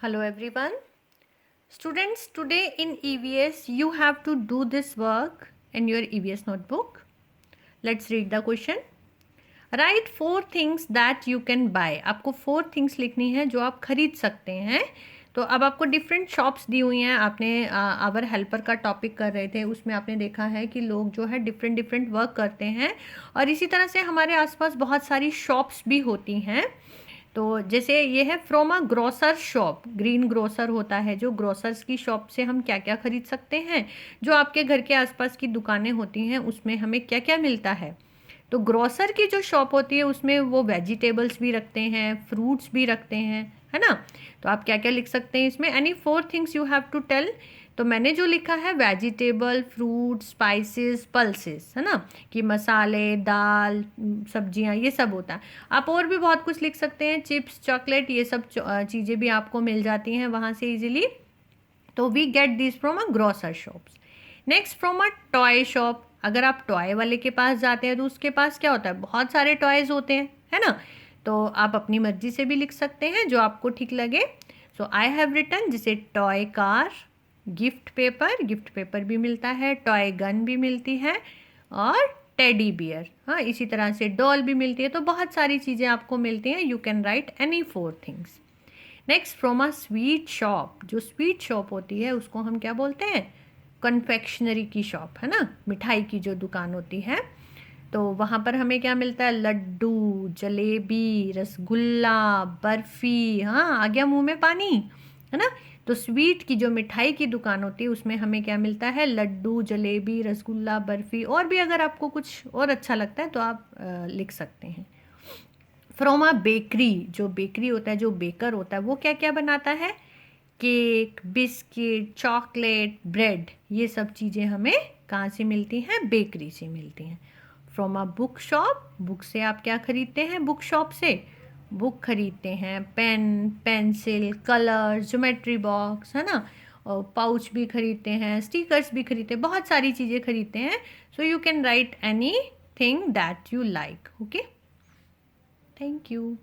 Hello everyone. Students, today in EVS you have to do this work in your EVS notebook. Let's read the question. Write 4 things that you can buy. आपको 4 things लिखनी है जो आप खरीद सकते हैं. तो अब आपको डिफरेंट शॉप्स दी हुई हैं. आपने आवर हेल्पर का टॉपिक कर रहे थे, उसमें आपने देखा है कि लोग जो है डिफरेंट वर्क करते हैं और इसी तरह से हमारे आसपास बहुत सारी शॉप्स भी होती हैं. तो जैसे ये है from a grocer shop. Green grocer होता है जो ग्रोसर्स की शॉप से हम क्या क्या खरीद सकते हैं. जो आपके घर के आसपास की दुकानें होती हैं उसमें हमें क्या क्या मिलता है. तो ग्रोसर की जो शॉप होती है उसमें वो वेजिटेबल्स भी रखते हैं, फ्रूट्स भी रखते हैं, है ना. तो आप क्या क्या लिख सकते हैं इसमें. Any 4 things you have to tell. तो मैंने जो लिखा है वेजिटेबल, फ्रूट, स्पाइसेस, पल्सेस, है ना, कि मसाले, दाल, सब्जियां, ये सब होता है. आप और भी बहुत कुछ लिख सकते हैं, चिप्स, चॉकलेट, ये सब चीज़ें भी आपको मिल जाती हैं वहाँ से इजीली. तो we get this from a grocer shops. Next from a toy shop. अगर आप टॉय वाले के पास जाते हैं तो उसके पास क्या होता है, बहुत सारे टॉयज़ होते हैं, है ना. तो आप अपनी मर्जी से भी लिख सकते हैं जो आपको ठीक लगे. सो आई हैव रिटन जैसे टॉय कार, गिफ्ट पेपर भी मिलता है, टॉय गन भी मिलती है और टेडी बियर. हाँ, इसी तरह से डॉल भी मिलती है. तो बहुत सारी चीज़ें आपको मिलती हैं. You can write any 4 things. Next from a sweet shop. जो स्वीट शॉप होती है उसको हम क्या बोलते हैं, कन्फेक्शनरी की शॉप, है ना, मिठाई की जो दुकान होती है. तो वहाँ पर हमें क्या मिलता है, लड्डू, जलेबी, रसगुल्ला, बर्फ़ी. हाँ, आ गया मुंह में पानी, है ना. तो स्वीट की जो मिठाई की दुकान होती है उसमें हमें क्या मिलता है, लड्डू, जलेबी, रसगुल्ला, बर्फ़ी. और भी अगर आपको कुछ और अच्छा लगता है तो आप लिख सकते हैं. From a bakery. जो बेकरी होता है, जो बेकर होता है, वो क्या क्या बनाता है, केक, बिस्किट, चॉकलेट, ब्रेड. ये सब चीज़ें हमें कहाँ से मिलती हैं, बेकरी से मिलती हैं. From a book shop. Book से आप क्या खरीदते हैं, बुक शॉप से बुक खरीदते हैं, pen, pencil, colour, geometry box, है ना, और पाउच भी खरीदते हैं, स्टिकर्स भी खरीदते हैं, बहुत सारी चीज़ें खरीदते हैं. So you can write any thing that you like. Okay, thank you.